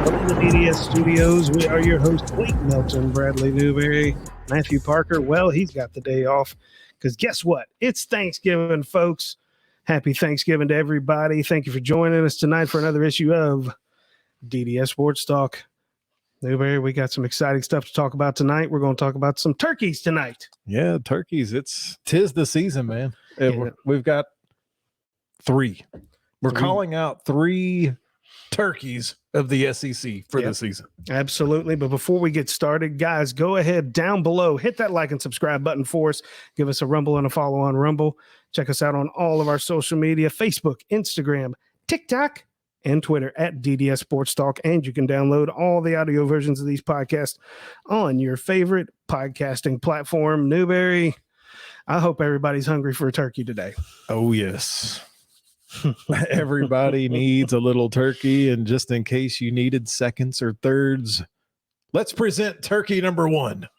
From the DDS studios, we are your hosts, Blake Melton, Bradley Newberry, Matthew Parker. Well, he's got the day off because guess what? It's Thanksgiving, folks. Happy Thanksgiving to everybody. Thank you for joining us tonight for another issue of DDS Sports Talk. Newberry, we got some exciting stuff to talk about tonight. We're going to talk about some turkeys tonight. Yeah, turkeys. Tis the season, man. We've got three. We're calling out three turkeys of the SEC for the season. Absolutely. But before we get started, guys, go ahead down below, hit that like and subscribe button for us. Give us a rumble and a follow on Rumble. Check us out on all of our social media, Facebook, Instagram, TikTok, and Twitter at DDS Sports Talk. And you can download all the audio versions of these podcasts on your favorite podcasting platform. Newberry, I hope everybody's hungry for a turkey today. Oh, yes. Everybody needs a little turkey. And just in case you needed seconds or thirds, let's present turkey number one.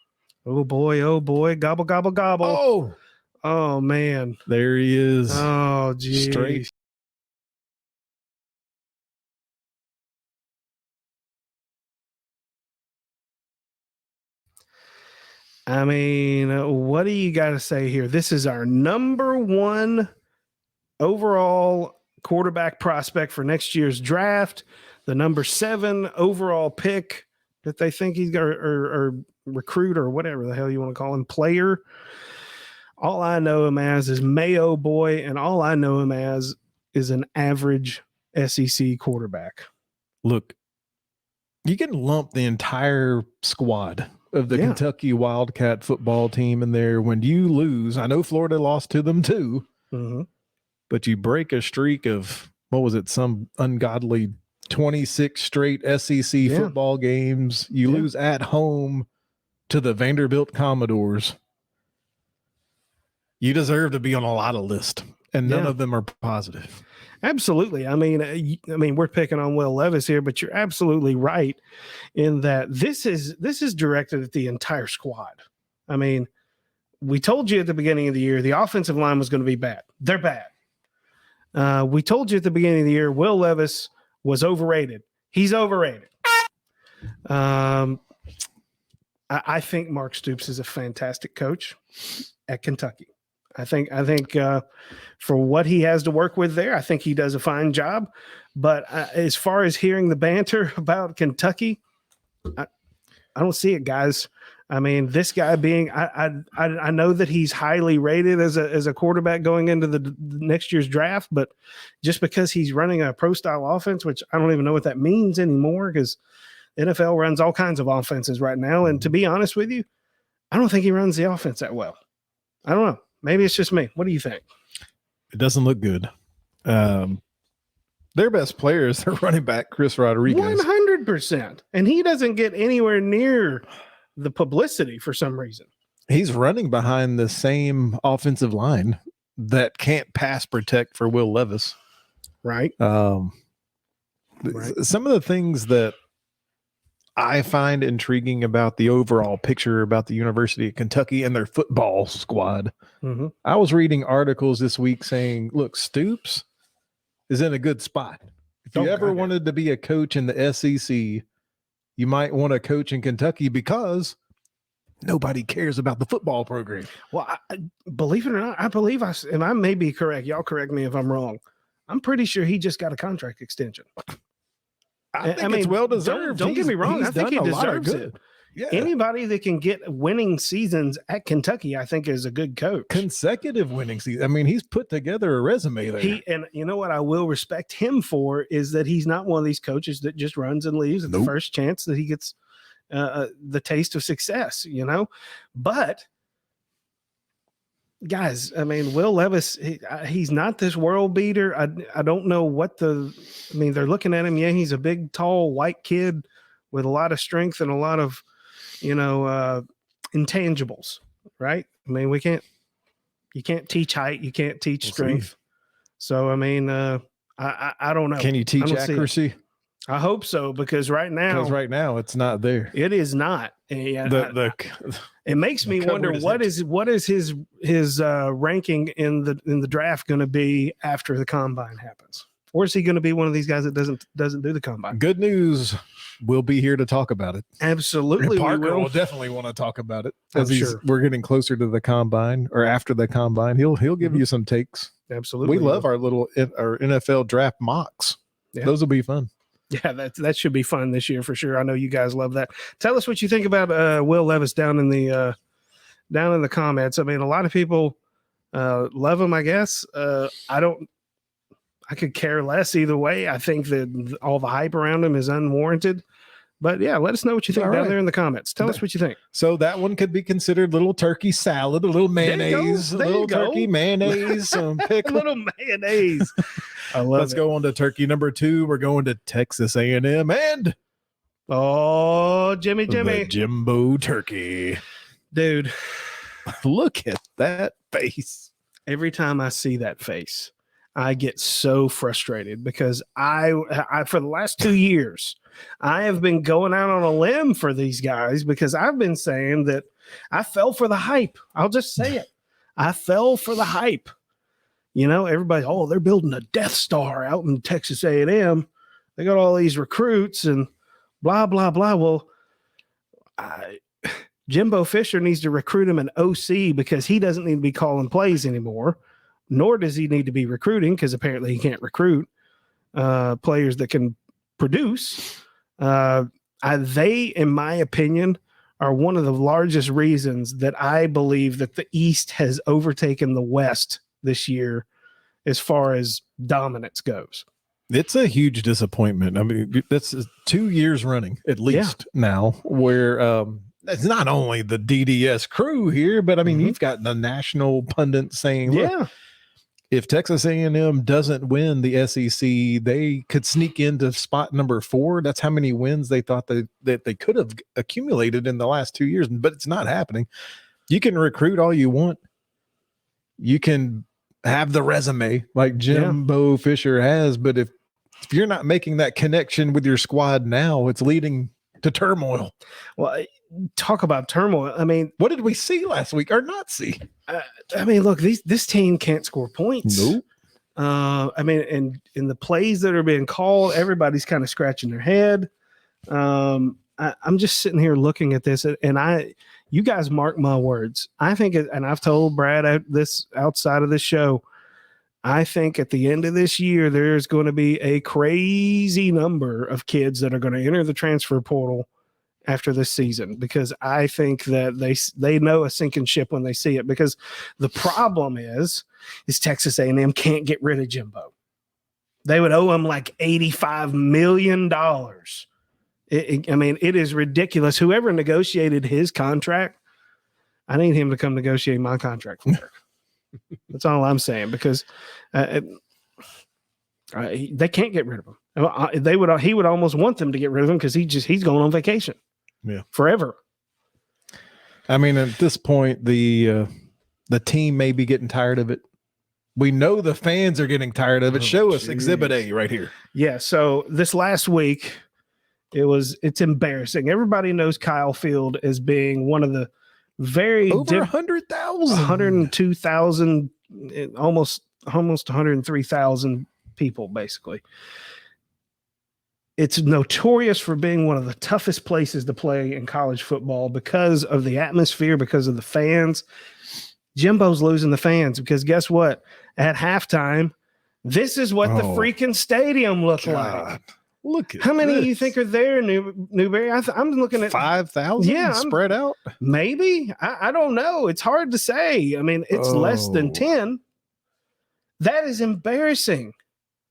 Oh, boy. Oh, boy. Gobble, gobble, gobble. Oh, man. There he is. Oh, geez. Straight. I mean, what do you got to say here? This is our number one overall quarterback prospect for next year's draft, the number 7 overall pick that they think he's got, or recruit, or whatever the hell you want to call him, player. All I know him as is Mayo Boy, and all I know him as is an average SEC quarterback. Look, you can lump the entire squad of the Kentucky Wildcat football team in there. When you lose, I know Florida lost to them too, but you break a streak of, what was it, some ungodly 26 straight SEC football games. You lose at home to the Vanderbilt Commodores. You deserve to be on a lot of lists, and none of them are positive. Absolutely. I mean, we're picking on Will Levis here, but you're absolutely right in that this is directed at the entire squad. I mean, we told you at the beginning of the year the offensive line was going to be bad. They're bad. We told you at the beginning of the year Will Levis was overrated. He's overrated. I think Mark Stoops is a fantastic coach at Kentucky. I think for what he has to work with there, I think he does a fine job. But as far as hearing the banter about Kentucky, I don't see it, guys. I mean, this guy being, I know that he's highly rated as a quarterback going into the next year's draft, but just because he's running a pro style offense, which I don't even know what that means anymore, because NFL runs all kinds of offenses right now. And to be honest with you, I don't think he runs the offense that well. I don't know. Maybe it's just me. What do you think? It doesn't look good. Their best player is their running back, Chris Rodriguez. 100%. And he doesn't get anywhere near the publicity for some reason. He's running behind the same offensive line that can't pass protect for Will Levis. Right. Some of the things that I find intriguing about the overall picture about the University of Kentucky and their football squad. I was reading articles this week saying, look, Stoops is in a good spot. If you ever wanted to be a coach in the SEC, you might want to coach in Kentucky because nobody cares about the football program. Well, believe it or not, I believe and I may be correct. Y'all correct me if I'm wrong. I'm pretty sure he just got a contract extension. I think it's well deserved. Don't get me wrong. I think he deserves it. Yeah. Anybody that can get winning seasons at Kentucky, I think, is a good coach. Consecutive winning seasons. I mean, he's put together a resume there. And you know what I will respect him for is that he's not one of these coaches that just runs and leaves at the first chance that he gets the taste of success, you know. But guys, I mean, Will Levis, he's not this world beater. I don't know what they're looking at him. Yeah, he's a big, tall, white kid with a lot of strength and a lot of, intangibles, right? I mean, you can't teach height. You can't teach strength. So, I mean, I don't know. Can you teach accuracy? I hope so, because right now it's not there. It is not. And it makes me wonder what is his ranking in the draft going to be after the combine happens. Or is he going to be one of these guys that doesn't do the combine? Good news. We'll be here to talk about it. Absolutely. And Parker will definitely want to talk about it as sure. we're getting closer to the combine or after the combine. He'll give you some takes. Absolutely. We love our NFL draft mocks. Yeah. Those will be fun. Yeah, that should be fun this year for sure. I know you guys love that. Tell us what you think about Will Levis down in the comments. I mean, a lot of people love him, I guess. I could care less either way. I think that all the hype around him is unwarranted. But yeah, let us know what you think down there in the comments. Tell us what you think. So that one could be considered little turkey salad, a little mayonnaise, a little turkey mayonnaise, some pickle. A little mayonnaise. I love Let's go on to turkey number 2. We're going to Texas A&M and Jimmy, the Jimbo turkey. Dude, look at that face. Every time I see that face, I get so frustrated because I for the last 2 years, I have been going out on a limb for these guys because I've been saying that I fell for the hype. I'll just say it. I fell for the hype. You know, everybody, they're building a Death Star out in Texas A&M. They got all these recruits and blah, blah, blah. Well, Jimbo Fisher needs to recruit him an OC because he doesn't need to be calling plays anymore, nor does he need to be recruiting because apparently he can't recruit players that can produce. They, in my opinion, are one of the largest reasons that I believe that the East has overtaken the West this year as far as dominance goes. It's a huge disappointment. I mean, that's 2 years running at least now where it's not only the DDS crew here, but I mean, you've got the national pundits saying, look, if Texas A&M doesn't win the SEC, they could sneak into spot number 4. That's how many wins they thought that they could have accumulated in the last 2 years, but it's not happening. You can recruit all you want. You can have the resume like Jimbo Fisher has, but if you're not making that connection with your squad now, it's leading to turmoil. Well, talk about turmoil. I mean, what did we see last week or not see? I mean, look, this team can't score points. Nope. I mean, and in the plays that are being called, everybody's kind of scratching their head. I'm just sitting here looking at this, and you guys mark my words. I think, and I've told Brad this outside of this show, I think at the end of this year, there's going to be a crazy number of kids that are going to enter the transfer portal after this season, because I think that they know a sinking ship when they see it, because the problem is Texas A&M can't get rid of Jimbo. They would owe him like $85 million. I mean, it is ridiculous. Whoever negotiated his contract, I need him to come negotiate my contract for her. That's all I'm saying, because they can't get rid of him. He would almost want them to get rid of him because he's going on vacation. Yeah, forever. I mean, at this point, the team may be getting tired of it. We know the fans are getting tired of it. Show us Exhibit A right here. Yeah. So this last week, it's embarrassing. Everybody knows Kyle Field as being one of the very over 100,000, 102,000, almost 103,000 people, basically. It's notorious for being one of the toughest places to play in college football because of the atmosphere, because of the fans. Jimbo's losing the fans because guess what? At halftime, this is what the freaking stadium looked like. Look at how many do you think are there, Newberry? I'm looking at 5,000. Yeah, spread out. Maybe. I don't know. It's hard to say. I mean, it's less than 10. That is embarrassing.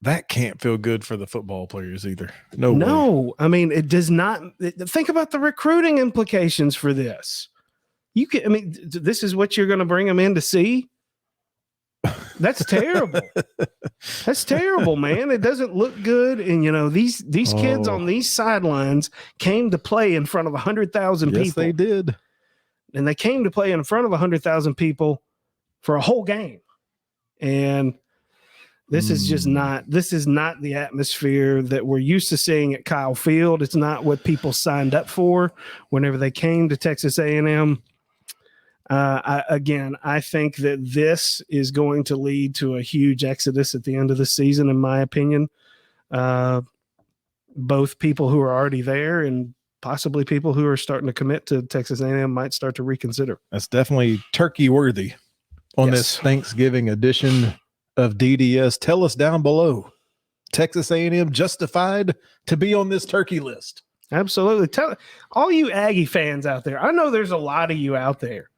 That can't feel good for the football players either. No way. I mean, it does not. Think about the recruiting implications for this. This is what you're going to bring them in to see. That's terrible. That's terrible, man. It doesn't look good. And these kids on these sidelines came to play in front of 100,000 people. Yes, they did. And they came to play in front of 100,000 people for a whole game. And this is not the atmosphere that we're used to seeing at Kyle Field. It's not what people signed up for whenever they came to Texas A&M. I think that this is going to lead to a huge exodus at the end of the season, in my opinion. Both people who are already there and possibly people who are starting to commit to Texas A&M might start to reconsider. That's definitely turkey worthy on this Thanksgiving edition of DDS. Tell us down below, Texas A&M justified to be on this turkey list? Absolutely. Tell all you Aggie fans out there. I know there's a lot of you out there.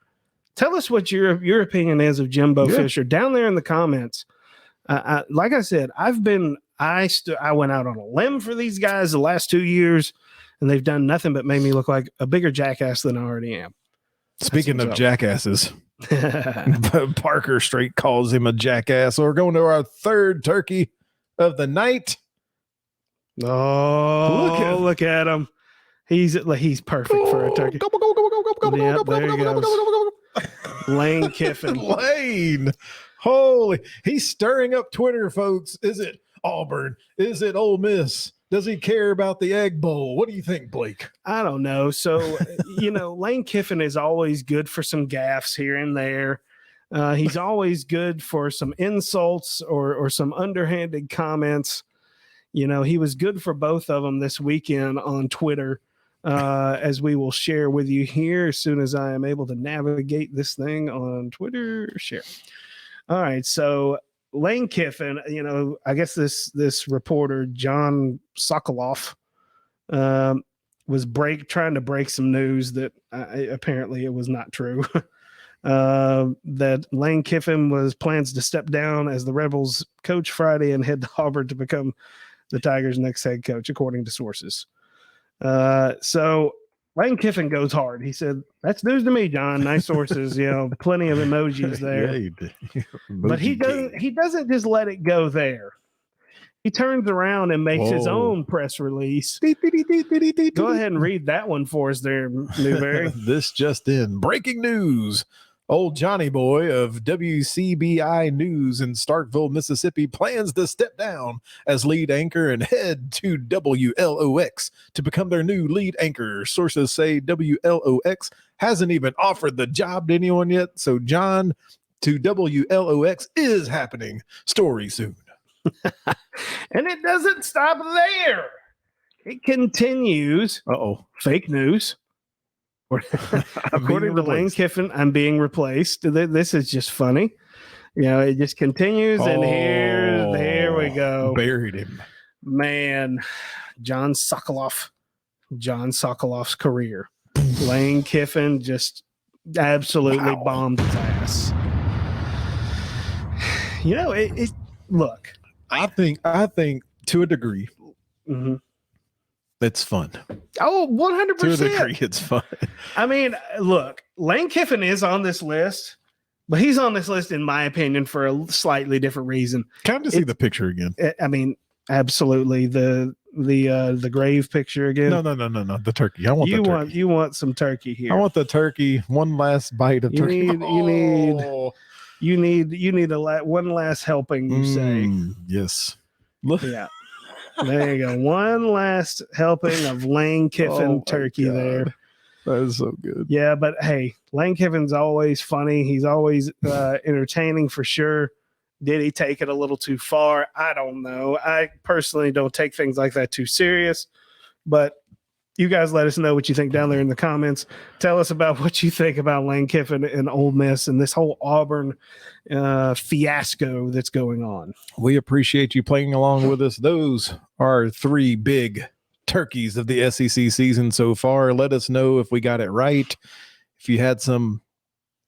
Tell us what your opinion is of Jimbo Fisher down there in the comments. Like I said, I went out on a limb for these guys the last 2 years, and they've done nothing but made me look like a bigger jackass than I already am. Speaking of jackasses, Parker straight calls him a jackass. So we're going to our third turkey of the night. Oh, look at him. He's perfect for a turkey. Yep, there he goes. Lane Kiffin. Lane. Holy, he's stirring up Twitter, folks. Is it Auburn? Is it Ole Miss? Does he care about the Egg Bowl? What do you think, Blake? I don't know. So, Lane Kiffin is always good for some gaffes here and there. He's always good for some insults or some underhanded comments. He was good for both of them this weekend on Twitter, as we will share with you here as soon as I am able to navigate this thing on Twitter. Share. All right. So Lane Kiffin, I guess this reporter, John Sokoloff, was trying to break some news that apparently it was not true. That Lane Kiffin plans to step down as the Rebels coach Friday and head to Auburn to become the Tigers' next head coach, according to sources. So Lane Kiffin goes hard. He said, "That's news to me, John. Nice sources, plenty of emojis there." Yeah, but he doesn't just let it go there. He turns around and makes his own press release. Go ahead and read that one for us there, Newberry. This just in. Breaking news. Old Johnny Boy of WCBI News in Starkville, Mississippi, plans to step down as lead anchor and head to WLOX to become their new lead anchor. Sources say WLOX hasn't even offered the job to anyone yet. So John to WLOX is happening. Story soon. And it doesn't stop there. It continues. Fake news. According to Lane Kiffin, I'm being replaced. This is just funny. It just continues. And here we go. Buried him. Man, John Sokoloff's career. Lane Kiffin just absolutely bombed his ass. Look. I think to a degree, it's fun. Oh, 100%. To a degree, it's fun. I mean, look, Lane Kiffin is on this list, but he's on this list, in my opinion, for a slightly different reason. Kind of see the picture again. I mean, absolutely. The grave picture again. No. The turkey. I want the turkey. You want some turkey here. I want the turkey. One last bite of turkey. You need one last helping, you say. Yes. Yeah. There you go. One last helping of Lane Kiffin turkey there. That is so good. Yeah, but hey, Lane Kiffin's always funny. He's always entertaining for sure. Did he take it a little too far? I don't know. I personally don't take things like that too serious, but you guys let us know what you think down there in the comments. Tell us about what you think about Lane Kiffin and Ole Miss and this whole Auburn fiasco that's going on. We appreciate you playing along with us. Those are 3 big turkeys of the SEC season so far. Let us know if we got it right. If you had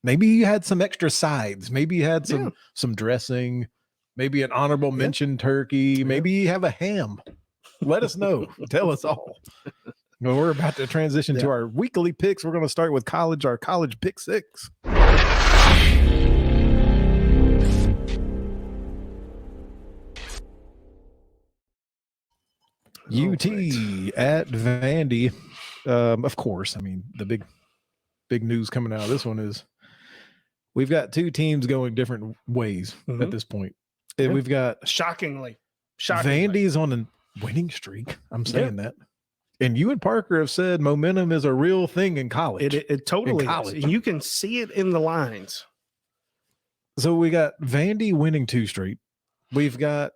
maybe you had some extra sides. Maybe you had some dressing. Maybe an honorable mention turkey. Yeah. Maybe you have a ham. Let us know. Tell us all. Well, we're about to transition to our weekly picks. We're going to start with our college pick 6. UT at Vandy. Of course, I mean, the big news coming out of this one is we've got 2 teams going different ways at this point. And we've got shockingly Vandy's on a winning streak. I'm saying that. And you and Parker have said momentum is a real thing in college. It totally is. You can see it in the lines. So we got Vandy winning 2 straight. We've got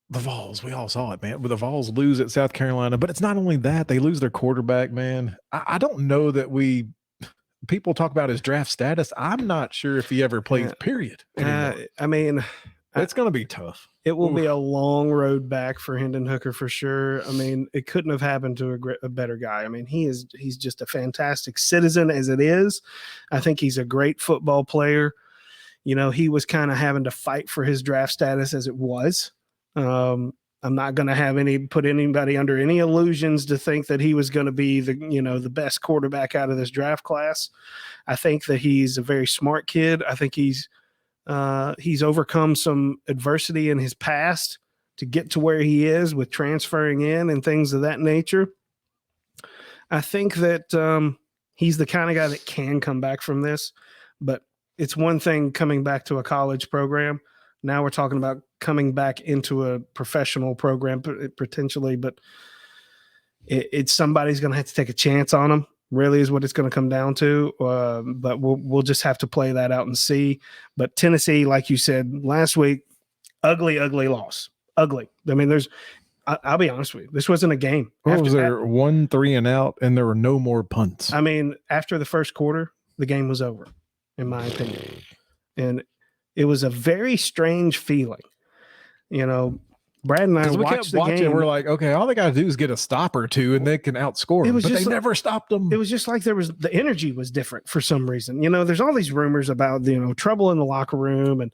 the Vols. We all saw it, man. But the Vols lose at South Carolina. But it's not only that. They lose their quarterback, man. I don't know that people talk about his draft status. I'm not sure if he ever plays, period. I mean, it's going to be tough. It will be a long road back for Hendon Hooker for sure. I mean, it couldn't have happened to a better guy. I mean, he's just a fantastic citizen as it is. I think he's a great football player. You know, he was kind of having to fight for his draft status as it was. I'm not going to put anybody under any illusions to think that he was going to be the best quarterback out of this draft class. I think that he's a very smart kid. I think he's overcome some adversity in his past to get to where he is with transferring in and things of that nature. I think that he's the kind of guy that can come back from this, but it's one thing coming back to a college program. Now we're talking about coming back into a professional program potentially, but it's somebody's going to have to take a chance on him. Really is what it's going to come down to. But we'll just have to play that out and see. But Tennessee, like you said last week, ugly loss. Ugly. I mean, I'll be honest with you. This wasn't a game. What was there? 1 3 and out, and there were no more punts. I mean, after the first quarter, the game was over, in my opinion. And it was a very strange feeling. You know, Brad and I watched the game. We're like, okay, all they got to do is get a stop or two, and they can outscore them. But they never stopped them. It was just like the energy was different for some reason. You know, there's all these rumors about trouble in the locker room, and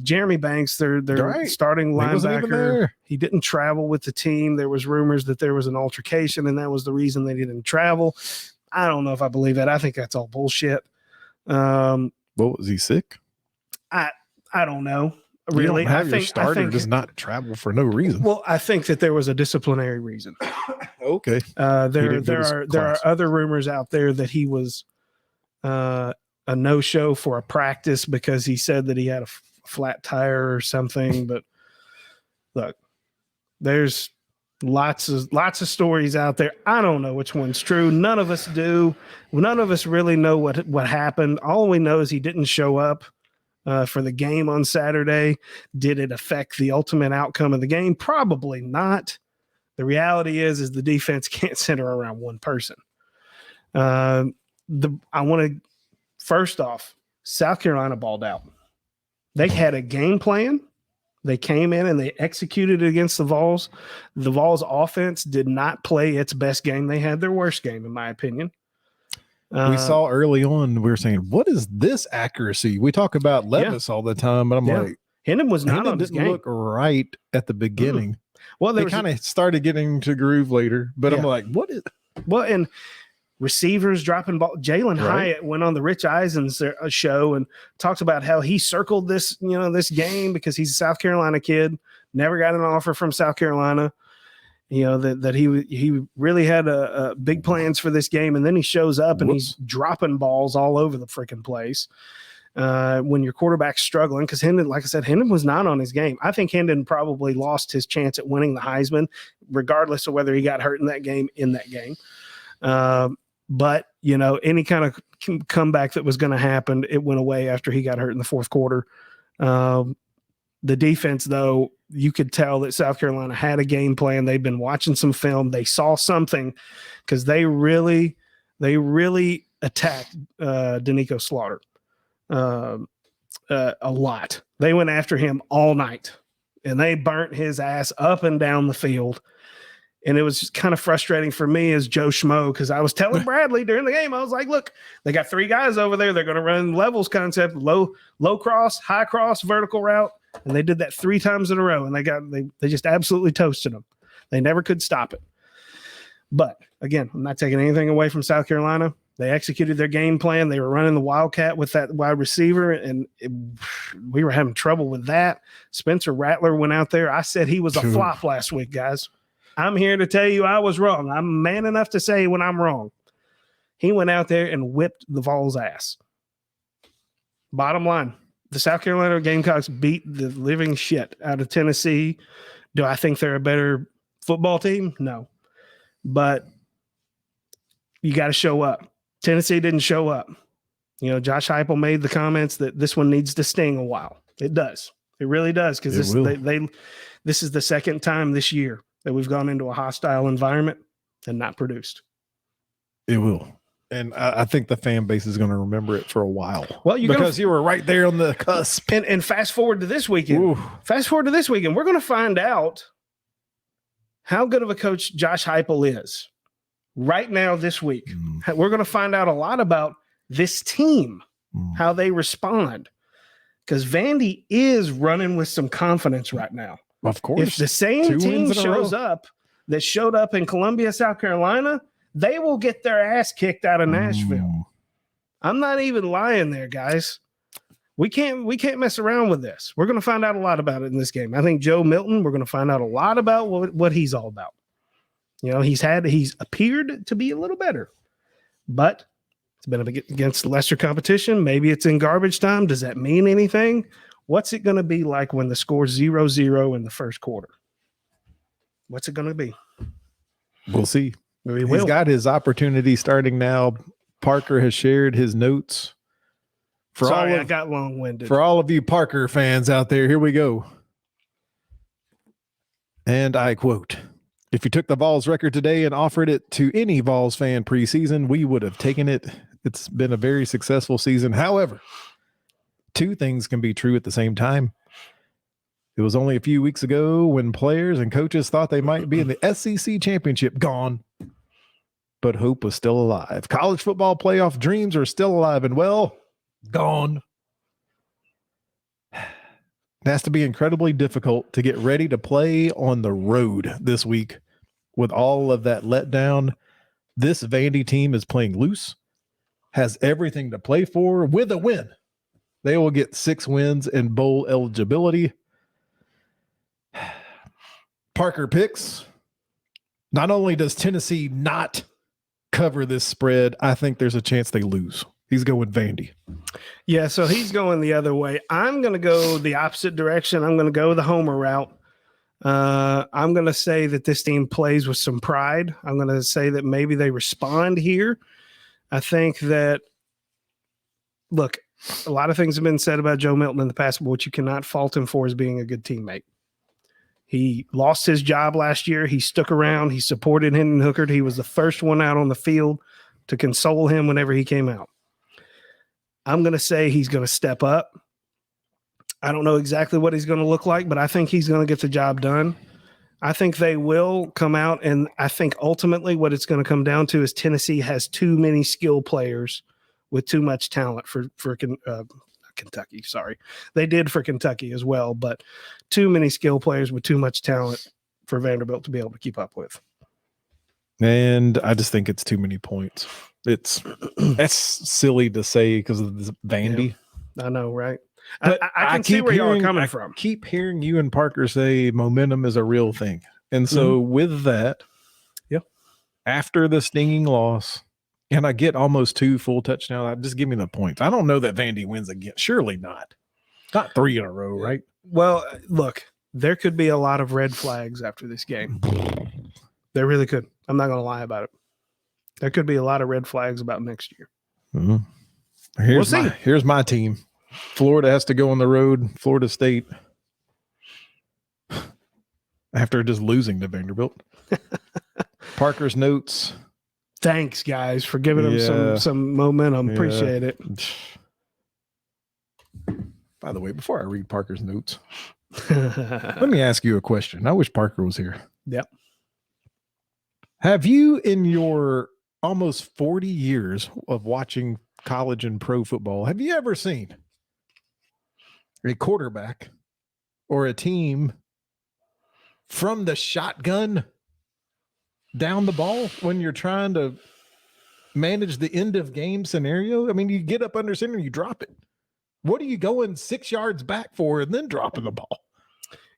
Jeremy Banks, their starting linebacker, he didn't travel with the team. There was rumors that there was an altercation, and that was the reason they didn't travel. I don't know if I believe that. I think that's all bullshit. What was he sick? I don't know. Really, your starter does not travel for no reason. Well, I think that there was a disciplinary reason. Okay. There are other rumors out there that he was a no-show for a practice because he said that he had a flat tire or something. But look, there's lots of stories out there. I don't know which one's true. None of us do. None of us really know what happened. All we know is he didn't show up for the game on Saturday. Did it affect the ultimate outcome of the game? Probably not. The reality is the defense can't center around one person. I want to first off, South Carolina balled out. They had a game plan. They came in and they executed it against the Vols. The Vols offense did not play its best game. They had their worst game, in my opinion. We saw early on, we were saying, what is this accuracy? We talk about Levis all the time, but I'm like, Hendon was not on his game. Look right at the beginning. Well, they kind of started getting to groove later, but I'm like, what is? Well, and receivers dropping ball. Jalen Hyatt went on the Rich Eisen's show and talked about how he circled this game because he's a South Carolina kid, never got an offer from South Carolina. That he really had big plans for this game, and then he shows up and he's dropping balls all over the freaking place. When your quarterback's struggling, because Hendon, like I said, Hendon was not on his game. I think Hendon probably lost his chance at winning the Heisman, regardless of whether he got hurt in that game. But any kind of comeback that was going to happen, it went away after he got hurt in the fourth quarter. The defense, though, you could tell that South Carolina had a game plan. They'd been watching some film. They saw something because they really attacked Danico Slaughter a lot. They went after him all night, and they burnt his ass up and down the field. And it was just kind of frustrating for me as Joe Schmo because I was telling Bradley during the game, I was like, look, they got 3 guys over there. They're going to run levels concept, low cross, high cross, vertical route. And they did that 3 times in a row, and they just absolutely toasted them. They never could stop it. But again, I'm not taking anything away from South Carolina. They executed their game plan. They were running the Wildcat with that wide receiver, and we were having trouble with that. Spencer Rattler went out there. I said he was a flop last week, guys. I'm here to tell you I was wrong. I'm man enough to say when I'm wrong. He went out there and whipped the Vols' ass. Bottom line, the South Carolina Gamecocks beat the living shit out of Tennessee. Do I think they're a better football team? No. but you got to show up. Tennessee didn't show up. You know, Josh Heupel made the comments that this one needs to sting a while. It does. It really does, because this is the second time this year that we've gone into a hostile environment and not produced. It will. And I think the fan base is going to remember it for a while. Well, you were right there on the cusp. And fast forward to this weekend. Ooh. Fast forward to this weekend. We're going to find out how good of a coach Josh Heupel is right now this week. We're going to find out a lot about this team, how they respond. Because Vandy is running with some confidence right now. Of course. If the same team shows up that showed up in Columbia, South Carolina, they will get their ass kicked out of Nashville. I'm not even lying there, guys. We can't mess around with this. We're going to find out a lot about it in this game. I think Joe Milton, we're going to find out a lot about what he's all about. You know, he's appeared to be a little better, but it's been against lesser competition. Maybe it's in garbage time. Does that mean anything? What's it going to be like when the score's 0-0 in the first quarter? What's it going to be? We'll see. He's got his opportunity starting now. Parker has shared his notes. I got long-winded. For all of you Parker fans out there, here we go. And I quote, "If you took the Vols record today and offered it to any Vols fan preseason, we would have taken it. It's been a very successful season. However, two things can be true at the same time. It was only a few weeks ago when players and coaches thought they might be in the SEC championship. Gone. But hope was still alive. College football playoff dreams are still alive and well, gone. It has to be incredibly difficult to get ready to play on the road this week with all of that letdown. This Vandy team is playing loose, has everything to play for with a win. They will get 6 wins and bowl eligibility. Parker picks. Not only does Tennessee not cover this spread, I think there's a chance they lose. He's going Vandy. Yeah, so he's going the other way. I'm going to go the opposite direction. I'm going to go the homer route. I'm going to say that this team plays with some pride. I'm going to say that maybe they respond here. I think that, look, a lot of things have been said about Joe Milton in the past, but what you cannot fault him for is being a good teammate. He lost his job last year. He stuck around. He supported Hendon Hooker. He was the first one out on the field to console him whenever he came out. I'm going to say he's going to step up. I don't know exactly what he's going to look like, but I think he's going to get the job done. I think they will come out, and I think ultimately what it's going to come down to is Tennessee has too many skill players with too much talent for Kentucky. Sorry. They did for Kentucky as well, but too many skill players with too much talent for Vanderbilt to be able to keep up with. And I just think it's too many points. That's silly to say because of this Vandy. Yeah, I know, right? I can see where y'all are coming from. I keep hearing you and Parker say momentum is a real thing. And so with that, after the stinging loss, and I get almost 2 full touchdowns, just give me the points. I don't know that Vandy wins again. Surely not. Not 3 in a row, right? Well, look, there could be a lot of red flags after this game. There really could. I'm not going to lie about it. There could be a lot of red flags about next year. Mm-hmm. Here's my team. Florida has to go on the road. Florida State. After just losing to Vanderbilt. Parker's notes. Thanks, guys, for giving them some momentum. Appreciate it. By the way, before I read Parker's notes, let me ask you a question. I wish Parker was here. Yep. Have you, in your almost 40 years of watching college and pro football, have you ever seen a quarterback or a team from the shotgun down the ball when you're trying to manage the end of game scenario? I mean, you get up under center and you drop it. What are you going 6 yards back for and then dropping the ball?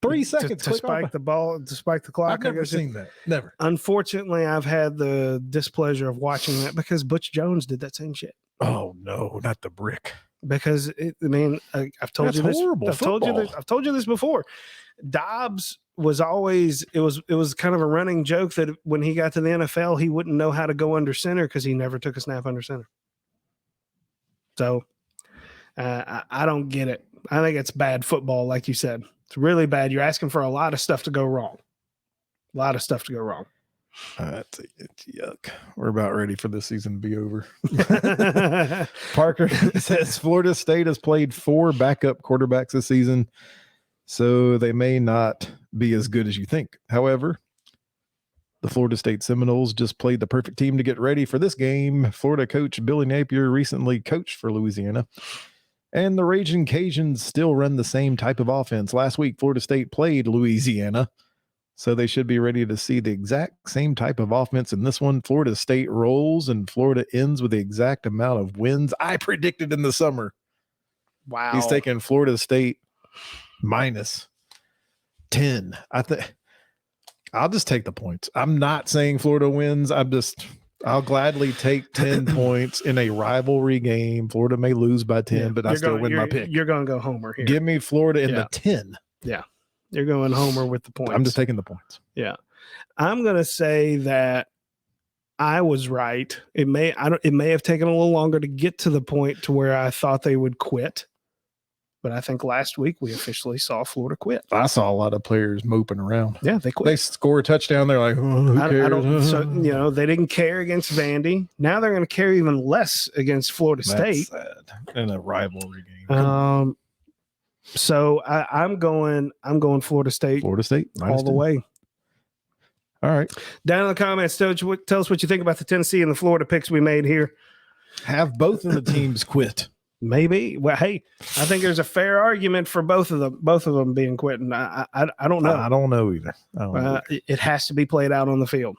3 seconds to spike the ball, to spike the clock. I've never seen that. Never. Unfortunately, I've had the displeasure of watching that because Butch Jones did that same shit. Oh no, not the brick. Because I've told you this. I've told you this before. Dobbs was always it was kind of a running joke that when he got to the NFL, he wouldn't know how to go under center because he never took a snap under center. So I don't get it. I think it's bad football, like you said. It's really bad. You're asking for a lot of stuff to go wrong. A lot of stuff to go wrong. It's yuck. We're about ready for this season to be over. Parker says Florida State has played 4 backup quarterbacks this season, so they may not be as good as you think. However, the Florida State Seminoles just played the perfect team to get ready for this game. Florida coach Billy Napier recently coached for Louisiana, and the Raging Cajuns still run the same type of offense. Last week, Florida State played Louisiana, so they should be ready to see the exact same type of offense in this one. Florida State rolls, and Florida ends with the exact amount of wins I predicted in the summer. Wow. He's taking Florida State minus 10. I'll just take the points. I'm not saying Florida wins. I'll gladly take 10 points in a rivalry game. Florida may lose by 10, but I still win my pick. You're going to go homer here. Give me Florida in the 10. Yeah. You're going homer with the points. I'm just taking the points. Yeah. I'm going to say that I was right. It may have taken a little longer to get to the point to where I thought they would quit. But I think last week we officially saw Florida quit. I saw a lot of players moping around. Yeah, they quit. They score a touchdown. They're like, who cares? So, they didn't care against Vandy. Now they're going to care even less against Florida State. Sad. In a rivalry game. So I'm going Florida State. Florida State all the way. All right. Down in the comments, tell us what you think about the Tennessee and the Florida picks we made here. Have both of the teams quit. Maybe. Well, hey, I think there's a fair argument for both of them being quitting. I don't know. I don't know either. It has to be played out on the field.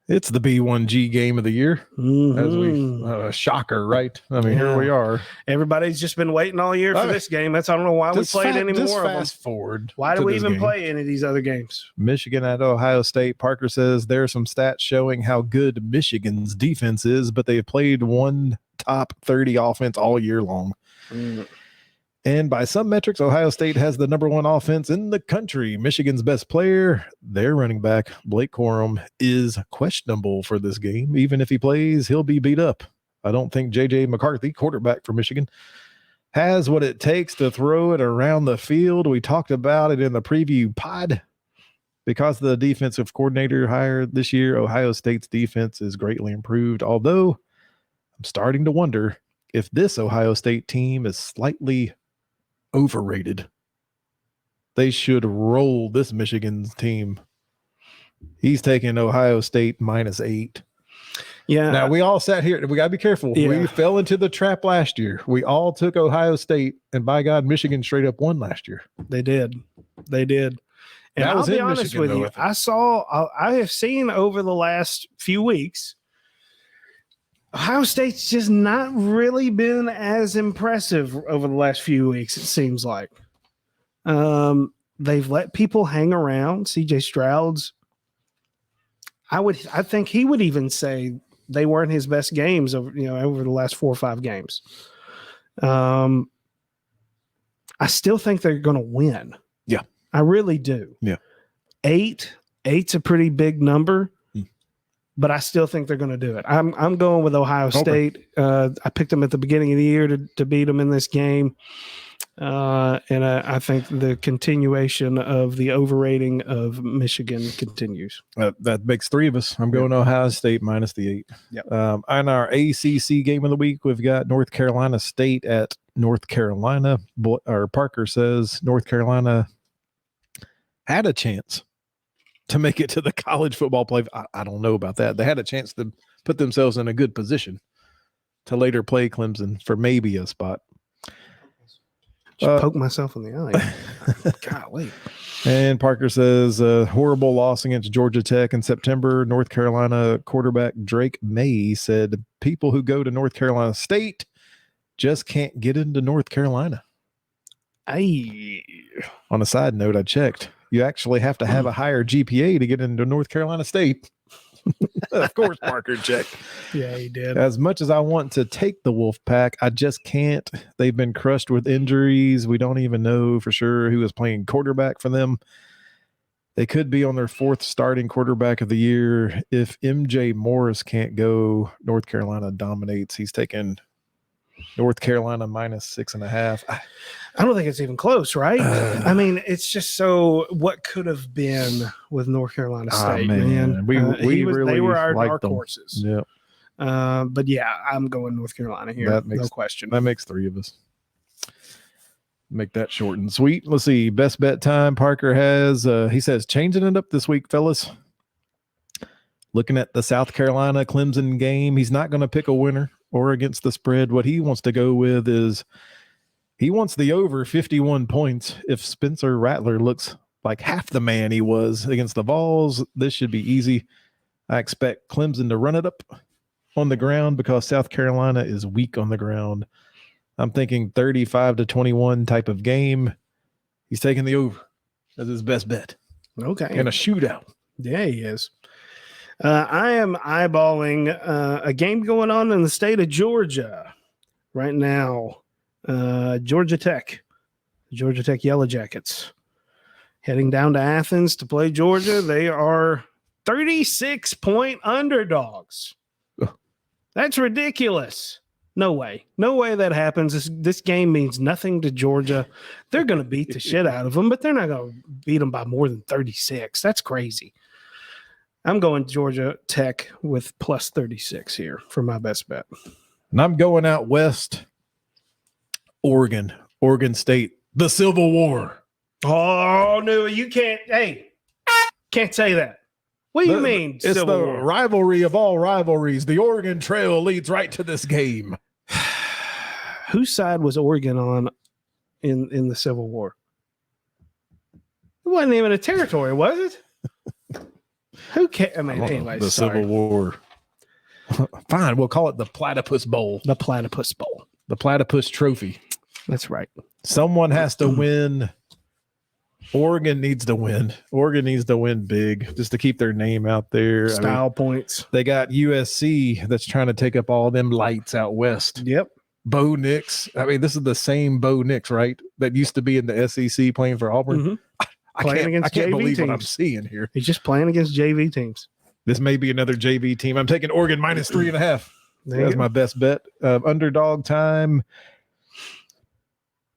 It's the B1G game of the year. Mm-hmm. As shocker, right? I mean, here we are. Everybody's just been waiting all year for this game. I don't know why we played any more of them. Fast forward. Why do we even play any of these other games? Michigan at Ohio State. Parker says there are some stats showing how good Michigan's defense is, but they've played one top 30 offense all year long. And by some metrics, Ohio State has the number 1 offense in the country. Michigan's best player, their running back, Blake Corum, is questionable for this game. Even if he plays, he'll be beat up. I don't think J.J. McCarthy, quarterback for Michigan, has what it takes to throw it around the field. We talked about it in the preview pod. Because of the defensive coordinator hired this year, Ohio State's defense is greatly improved, although I'm starting to wonder if this Ohio State team is slightly overrated. They should roll this Michigan team. He's taking Ohio State minus 8. Yeah. Now we all sat here. We got to be careful. Yeah. We fell into the trap last year. We all took Ohio State, and by God, Michigan straight up won last year. They did. And I'll be honest with you. I have seen over the last few weeks, Ohio State's just not really been as impressive over the last few weeks, it seems like. They've let people hang around. CJ Stroud's, I think he would even say they weren't his best games over the last 4 or 5 games. I still think they're going to win. Yeah. I really do. Yeah. 8's a pretty big number. But I still think they're going to do it. I'm going with Ohio State. I picked them at the beginning of the year to beat them in this game. And I think the continuation of the overrating of Michigan continues. That makes 3 of us. I'm going Ohio State minus the 8. Yep. On our ACC game of the week, we've got North Carolina State at North Carolina. Parker says North Carolina had a chance to make it to the college football play. I don't know about that. They had a chance to put themselves in a good position to later play Clemson for maybe a spot. Just poke myself in the eye. Golly. And Parker says a horrible loss against Georgia Tech in September. North Carolina quarterback Drake May said people who go to North Carolina State just can't get into North Carolina. On a side note, I checked. You actually have to have a higher GPA to get into North Carolina State. Of course, Parker checked. Yeah, he did. As much as I want to take the Wolfpack, I just can't. They've been crushed with injuries. We don't even know for sure who is playing quarterback for them. They could be on their 4th starting quarterback of the year. If MJ Morris can't go, North Carolina dominates. He's taking North Carolina -6.5. I don't think it's even close, right? I mean, it's just so what could have been with North Carolina State, man. We really they were our liked dark them. horses. Yeah. But yeah, I'm going North Carolina here. No question. That makes 3 of us. Make that short and sweet. Let's see. Best bet time Parker has. He says, changing it up this week, fellas. Looking at the South Carolina Clemson game, he's not going to pick a winner or against the spread. What he wants to go with is he wants the over 51 points. If Spencer Rattler looks like half the man he was against the Vols, this should be easy. I expect Clemson to run it up on the ground because South Carolina is weak on the ground. I'm thinking 35-21 type of game. He's taking the over as his best bet. Okay. In a shootout. Yeah, he is. I am eyeballing a game going on in the state of Georgia right now. Georgia Tech Yellow Jackets heading down to Athens to play Georgia. They are 36-point underdogs. That's ridiculous. No way that happens. This game means nothing to Georgia. They're going to beat the shit out of them, but they're not going to beat them by more than 36. That's crazy. I'm going Georgia Tech with plus 36 here for my best bet. And I'm going out west. Oregon State, the Civil War. Oh, no, you can't. Hey, can't say that. What do you mean? It's Civil the War? rivalry of all rivalries. The Oregon Trail leads right to this game. Whose side was Oregon on in the Civil War? It wasn't even a territory, was it? Who cares? I mean, anyway, the Civil War. Fine, we'll call it the Platypus Bowl. The Platypus Bowl. The Platypus Trophy. That's right. Someone has to win. Oregon needs to win. Oregon needs to win big just to keep their name out there. Style points. They got USC that's trying to take up all them lights out west. Yep. Bo Nix. I mean, this is the same Bo Nix, right? That used to be in the SEC playing for Auburn. Mm-hmm. I can't believe what I'm seeing here. He's just playing against JV teams. This may be another JV team. I'm taking Oregon -3.5. That's my best bet. Underdog time.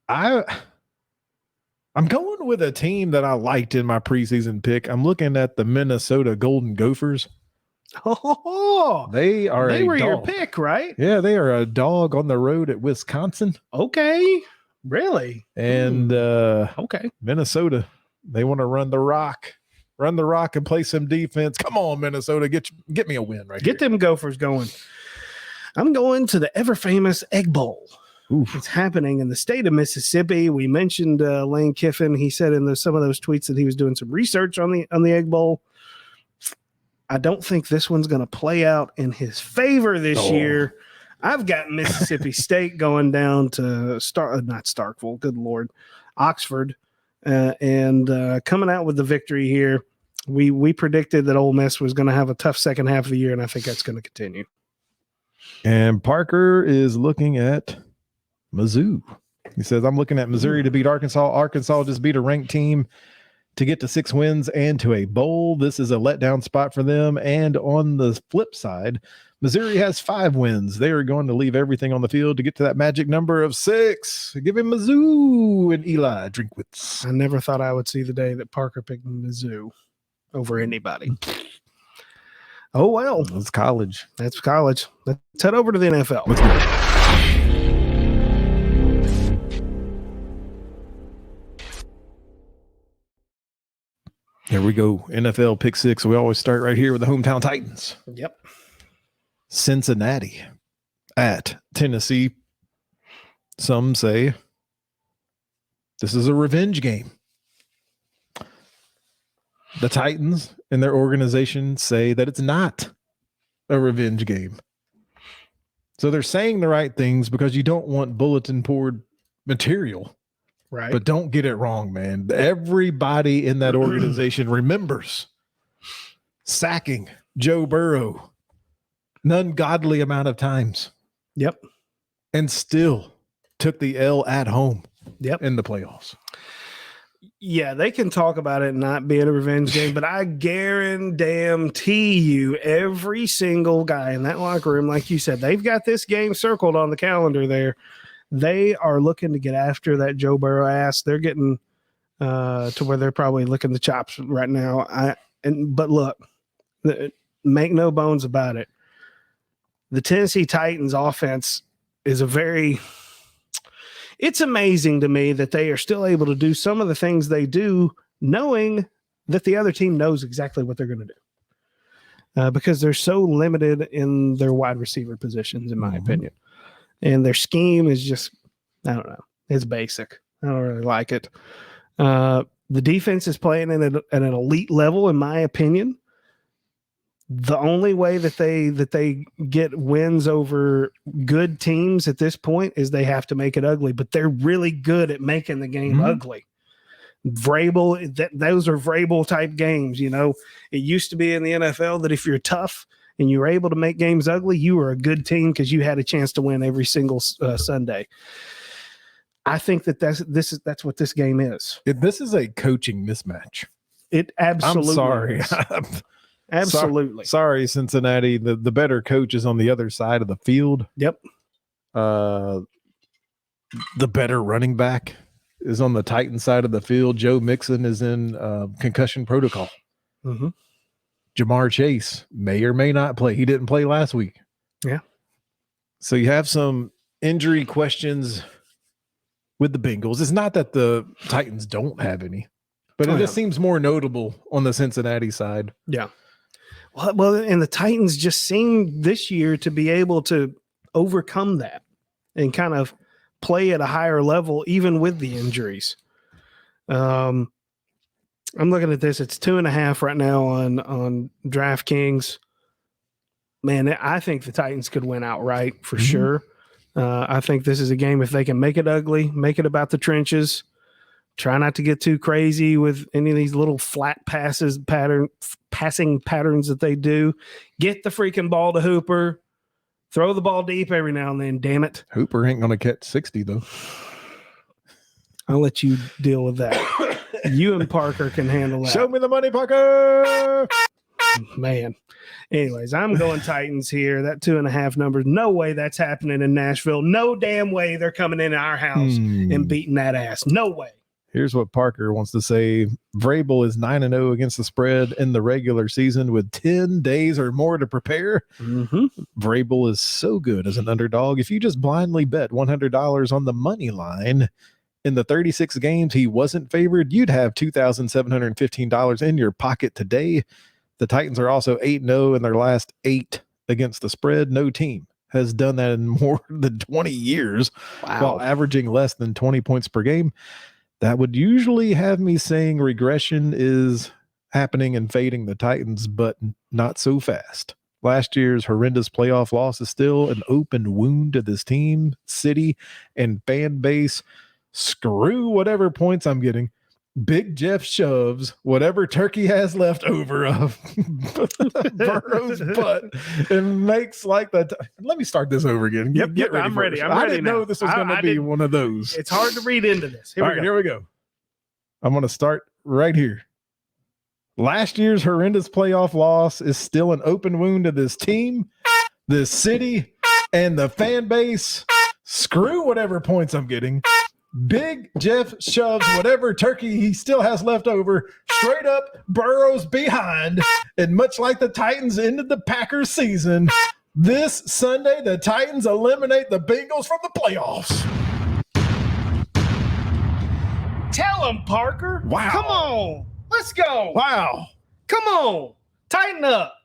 I'm going with a team that I liked in my preseason pick. I'm looking at the Minnesota Golden Gophers. Oh, they were your pick, right? Yeah, they are a dog on the road at Wisconsin. Okay, really? And okay, Minnesota. They want to run the rock and play some defense. Come on, Minnesota, get me a win right here. Get them Gophers going. I'm going to the ever famous Egg Bowl. Oof. It's happening in the state of Mississippi. We mentioned Lane Kiffin. He said in some of those tweets that he was doing some research on the Egg Bowl. I don't think this one's going to play out in his favor this year. I've got Mississippi State going down to not Starkville, good Lord, Oxford, and coming out with the victory here. We predicted that Ole Miss was going to have a tough second half of the year, and I think that's going to continue. And Parker is looking at Mizzou. He says, I'm looking at Missouri to beat Arkansas. Arkansas just beat a ranked team to get to 6 wins and to a bowl. This is a letdown spot for them. And on the flip side, Missouri has 5 wins. They are going to leave everything on the field to get to that magic number of 6. Give him Mizzou and Eli Drinkwitz. I never thought I would see the day that Parker picked Mizzou over anybody. Oh, well. That's college. That's college. Let's head over to the NFL. Let's go. Here we go. NFL pick 6. We always start right here with the hometown Titans. Yep. Cincinnati at Tennessee. Some say this is a revenge game. The Titans and their organization say that it's not a revenge game. So they're saying the right things because you don't want bulletin board material. Right. But don't get it wrong, man. Everybody in that organization remembers sacking Joe Burrow an ungodly amount of times. Yep. And still took the L at home. Yep. In the playoffs. Yeah, they can talk about it not being a revenge game, but I guarantee you every single guy in that locker room, like you said, they've got this game circled on the calendar there. They are looking to get after that Joe Burrow ass. They're getting to where they're probably licking the chops right now. But look, make no bones about it. The Tennessee Titans offense is it's amazing to me that they are still able to do some of the things they do, knowing that the other team knows exactly what they're going to do. Because they're so limited in their wide receiver positions, in my opinion. And their scheme is just, I don't know, it's basic. I don't really like it. The defense is playing at an elite level, in my opinion. The only way that they get wins over good teams at this point is they have to make it ugly, but they're really good at making the game ugly. Vrabel, those are Vrabel type games. You know, it used to be in the NFL that if you're tough and you were able to make games ugly, you were a good team because you had a chance to win every single Sunday. I think that's what this game is. This is a coaching mismatch. It absolutely. I'm sorry. Absolutely. Sorry, Cincinnati. The better coach is on the other side of the field. Yep. The better running back is on the Titan side of the field. Joe Mixon is in concussion protocol. Mm-hmm. Jamar Chase may or may not play. He didn't play last week. Yeah. So you have some injury questions with the Bengals. It's not that the Titans don't have any, but it just seems more notable on the Cincinnati side. Yeah. Well, and the Titans just seem this year to be able to overcome that and kind of play at a higher level, even with the injuries. I'm looking at this. It's 2.5 right now on DraftKings. Man, I think the Titans could win outright for sure. I think this is a game if they can make it ugly, make it about the trenches. Try not to get too crazy with any of these little flat passing patterns that they do. Get the freaking ball to Hooper. Throw the ball deep every now and then, damn it. Hooper ain't going to catch 60, though. I'll let you deal with that. You and Parker can handle that. Show me the money, Parker. Man. Anyways, I'm going Titans here. That 2.5 numbers. No way that's happening in Nashville. No damn way they're coming into our house and beating that ass. No way. Here's what Parker wants to say. Vrabel is 9-0 against the spread in the regular season with 10 days or more to prepare. Vrabel is so good as an underdog. If you just blindly bet $100 on the money line in the 36 games he wasn't favored, you'd have $2,715 in your pocket today. The Titans are also 8-0 in their last 8 against the spread. No team has done that in more than 20 years while averaging less than 20 points per game. That would usually have me saying regression is happening and fading the Titans, but not so fast. Last year's horrendous playoff loss is still an open wound to this team, city, and fan base. Screw whatever points I'm getting. Big Jeff shoves whatever turkey has left over of Burrow's butt and makes like that. Let me start this over again. Get ready. I'm ready. I didn't know this was going to be one of those. It's hard to read into this. Here we go. I'm going to start right here. Last year's horrendous playoff loss is still an open wound to this team, this city, and the fan base. Screw whatever points I'm getting. Big Jeff shoves whatever turkey he still has left over straight up Burrow's behind. And much like the Titans ended the Packers season, this Sunday, the Titans eliminate the Bengals from the playoffs. Tell them, Parker. Wow. Come on. Let's go. Wow. Come on. Tighten up.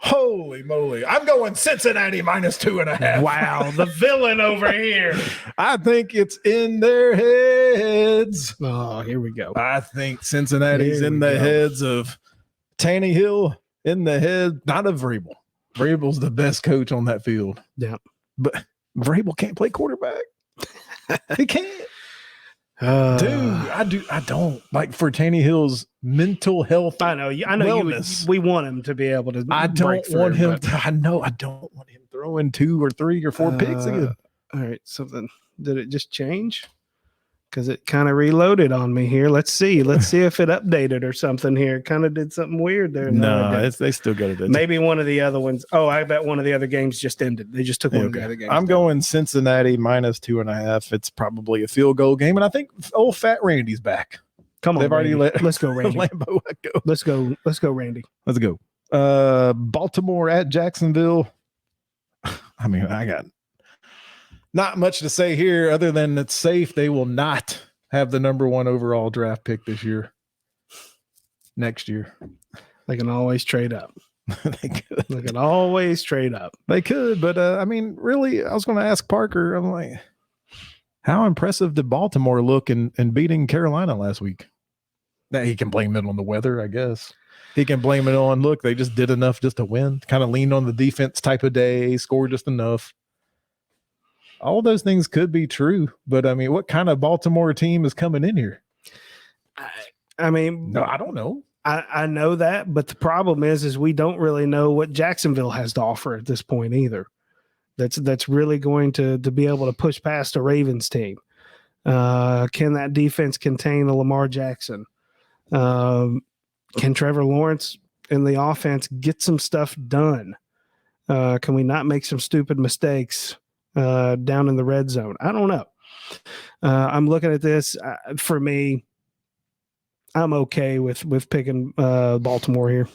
Holy moly. I'm going Cincinnati -2.5. Wow. The villain over here. I think it's in their heads. Oh, here we go. I think Cincinnati's in the heads of Tannehill, in the head, not of Vrabel. Vrabel's the best coach on that field. Yeah. But Vrabel can't play quarterback. He can't. Dude, I don't like for Tannehill's mental health. I know. We want him to be able to. I don't want him throwing 2 or 3 or 4 picks again. All right, something. Did it just change? because it kind of reloaded on me here. Let's see if it updated or something here. It kind of did something weird there. No, they still got it. Maybe one of the other ones. Oh, I bet one of the other games just ended. They just took one of the other games. I'm going Cincinnati -2.5. It's probably a field goal game, and I think old Fat Randy's back. Come on, they've already let's go, Randy. Lambeau go. Let's go, Randy. Let's go. Baltimore at Jacksonville. I mean, I got not much to say here other than it's safe. They will not have the number 1 overall draft pick this year. Next year. They can always trade up. They can always trade up. They could, but I mean, really, I was going to ask Parker. I'm like, how impressive did Baltimore look in beating Carolina last week? Now he can blame it on the weather, I guess. He can blame it on, look, they just did enough just to win. Kind of leaned on the defense type of day, scored just enough. All those things could be true, but I mean, what kind of Baltimore team is coming in here? I mean, no, I don't know. I know that, but the problem is we don't really know what Jacksonville has to offer at this point either. That's really going to be able to push past a Ravens team. Can that defense contain a Lamar Jackson? Can Trevor Lawrence and the offense get some stuff done? Can we not make some stupid mistakes down in the red zone? I don't know. I'm looking at this. For me, I'm okay with picking Baltimore here.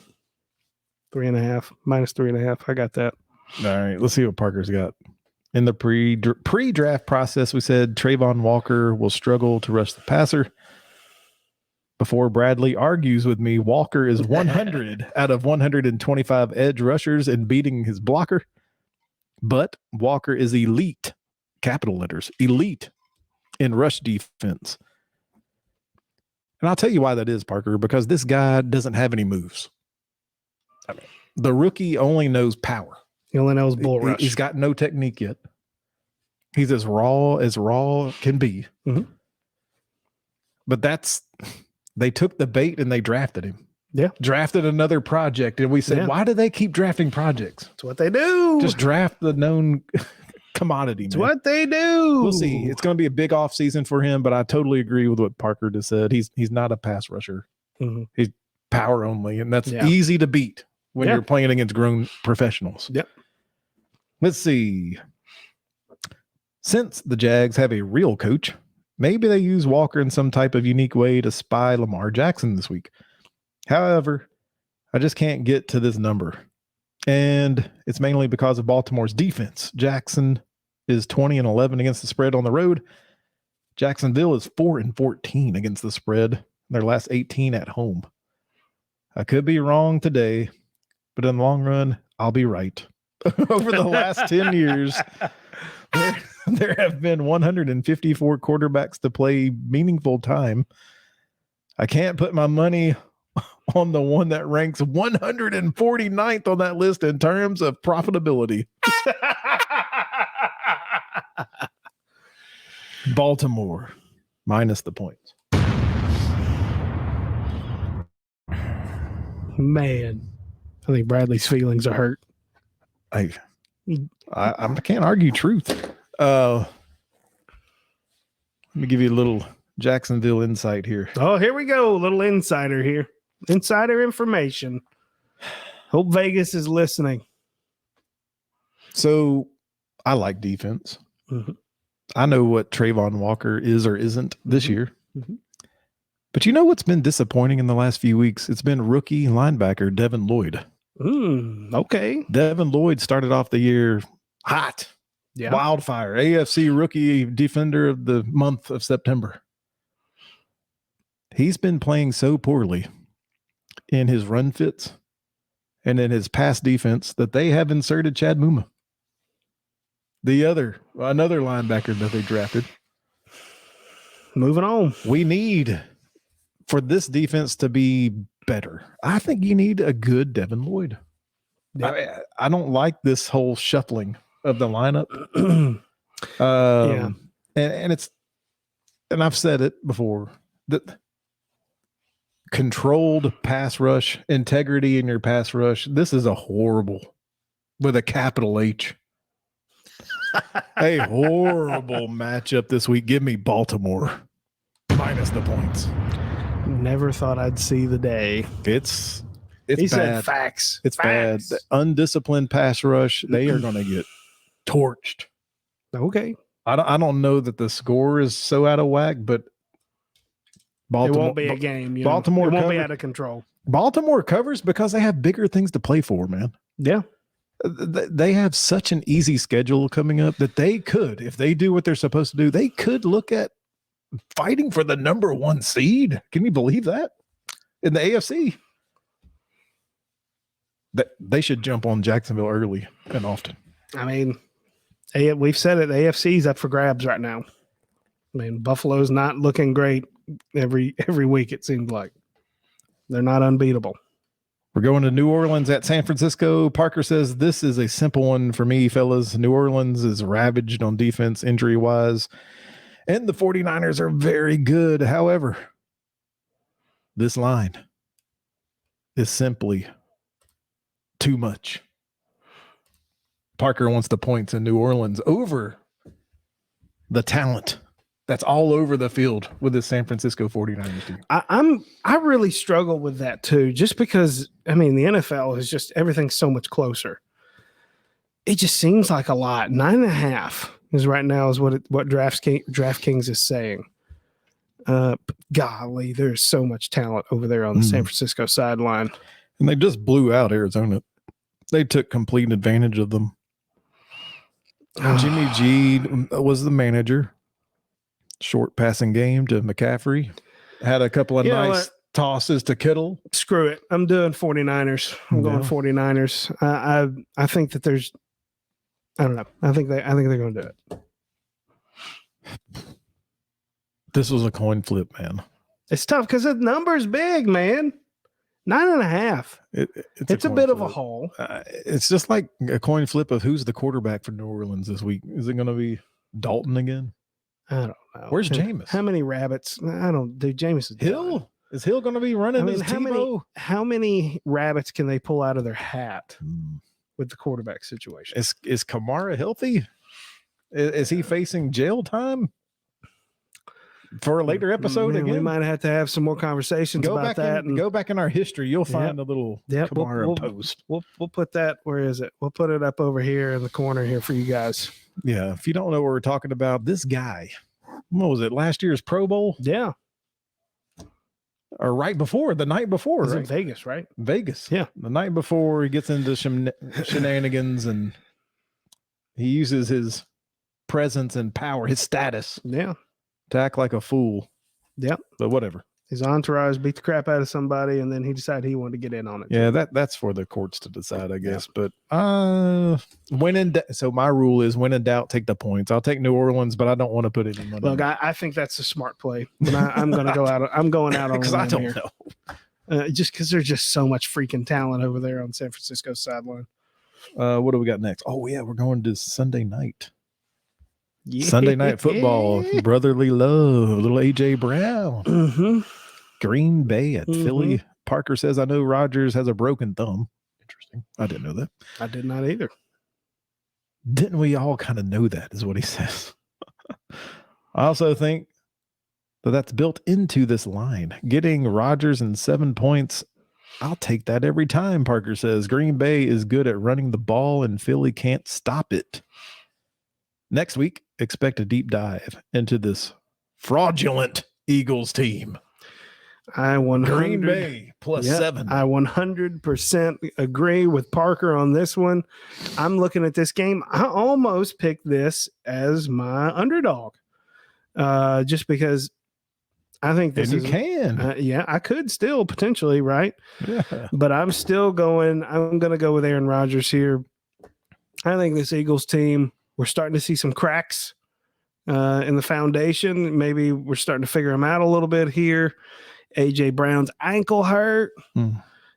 3.5, -3.5. I got that. All right, let's see what Parker's got. In the pre-draft process, we said Trayvon Walker will struggle to rush the passer. Before Bradley argues with me, Walker is 100 out of 125 edge rushers in beating his blocker. But Walker is elite, capital letters, elite in rush defense. And I'll tell you why that is, Parker, because this guy doesn't have any moves. I mean, the rookie only knows power. He only knows bull rush. He's got no technique yet. He's as raw can be. Mm-hmm. But they took the bait and they drafted him. Yeah. Drafted another project. And we said, why do they keep drafting projects? That's what they do. Just draft the known commodity. That's what they do. We'll see. It's going to be a big off season for him, but I totally agree with what Parker just said. He's not a pass rusher. Mm-hmm. He's power only, and that's easy to beat when you're playing against grown professionals. Yep. Let's see. Since the Jags have a real coach, maybe they use Walker in some type of unique way to spy Lamar Jackson this week. However, I just can't get to this number. And it's mainly because of Baltimore's defense. Jackson is 20-11 against the spread on the road. Jacksonville is 4-14 against the spread. Their last 18 at home. I could be wrong today, but in the long run, I'll be right. Over the last 10 years, there have been 154 quarterbacks to play meaningful time. I can't put my money on the one that ranks 149th on that list in terms of profitability. Baltimore, minus the points. Man, I think Bradley's feelings are hurt. I can't argue truth. Let me give you a little Jacksonville insight here. Oh, here we go. A little insider here. Insider information. Hope Vegas is listening. So I like defense. Mm-hmm. I know what Trayvon Walker is or isn't this year. Mm-hmm. But you know what's been disappointing in the last few weeks? It's been rookie linebacker Devin Lloyd. Okay. Devin Lloyd started off the year hot. Yeah. Wildfire. AFC Rookie Defender of the month of September. He's been playing so poorly in his run fits and in his pass defense that they have inserted Chad Muma. Another linebacker that they drafted. Moving on. We need for this defense to be better. I think you need a good Devin Lloyd. Yep. I don't like this whole shuffling of the lineup. And I've said it before, that controlled pass rush, integrity in your pass rush. This is a horrible, with a capital H, a horrible matchup this week. Give me Baltimore minus the points. Never thought I'd see the day. It's He bad. said facts. It's facts. bad. The undisciplined pass rush, they are going to get torched. Okay. I don't know that the score is so out of whack, but Baltimore, it won't be a game. Baltimore it won't be out of control. Baltimore covers because they have bigger things to play for, man. Yeah. They have such an easy schedule coming up that they could, if they do what they're supposed to do, they could look at fighting for the number 1 seed. Can you believe that? In the AFC. They should jump on Jacksonville early and often. I mean, we've said it. The AFC's up for grabs right now. I mean, Buffalo's not looking great every week, it seems like. They're not unbeatable. We're going to New Orleans at San Francisco. Parker says, this is a simple one for me, fellas. New Orleans is ravaged on defense, injury-wise, and the 49ers are very good. However, this line is simply too much. Parker wants the points in New Orleans over the talent that's all over the field with the San Francisco 49ers team. I really struggle with that too, just because, I mean, the NFL is just, everything's so much closer. It just seems like a lot. 9.5 is right now is what DraftKings is saying. Golly, there's so much talent over there on the San Francisco sideline. And they just blew out Arizona. They took complete advantage of them. Jimmy G was the manager. Short passing game to McCaffrey. Had a couple of nice tosses to Kittle. Screw it. I'm doing 49ers. I'm going 49ers. I think that there's, I don't know. I think they're going to do it. This was a coin flip, man. It's tough because the number's big, man. 9.5. It's a bit of a hole. It's just like a coin flip of who's the quarterback for New Orleans this week. Is it going to be Dalton again? I don't know. Where's Jameis? How many rabbits? I don't do. Jameis is Hill. done. Is Hill going to be running? I mean, how many rabbits can they pull out of their hat with the quarterback situation? Is Kamara healthy? Is he facing jail time for a later episode again? We might have to have some more conversations about that. Go back in our history. You'll find a little Kamara post. We'll put that. Where is it? We'll put it up over here in the corner here for you guys. Yeah, if you don't know what we're talking about, this guy, what was it, last year's Pro Bowl? Yeah. Or the night before, right? In Vegas, right? Vegas. Yeah. The night before he gets into shenanigans and he uses his presence and power, his status. Yeah. To act like a fool. Yep. But whatever. His entourage beat the crap out of somebody, and then he decided he wanted to get in on it. Yeah, that's for the courts to decide, I guess. Yeah. But so my rule is when in doubt, take the points. I'll take New Orleans, but I don't want to put any money. Look, I think that's a smart play. But I'm going to go out. I'm going out on because I don't know. Just because there's just so much freaking talent over there on San Francisco sideline. What do we got next? Oh yeah, we're going to Sunday night. Yeah. Sunday night football, brotherly love, little AJ Brown, Green Bay at Philly. Parker says, I know Rodgers has a broken thumb. Interesting. I didn't know that. I did not either. Didn't we all kind of know that is what he says. I also think that's built into this line. Getting Rodgers and 7 points, I'll take that every time, Parker says. Green Bay is good at running the ball and Philly can't stop it. Next week, expect a deep dive into this fraudulent Eagles team. Green Bay plus 7. I 100% agree with Parker on this one. I'm looking at this game. I almost picked this as my underdog, just because I think this is. You can. Yeah, I could still potentially, right? Yeah. But I'm going to go with Aaron Rodgers here. I think this Eagles team, we're starting to see some cracks in the foundation. Maybe we're starting to figure them out a little bit here. AJ Brown's ankle hurt.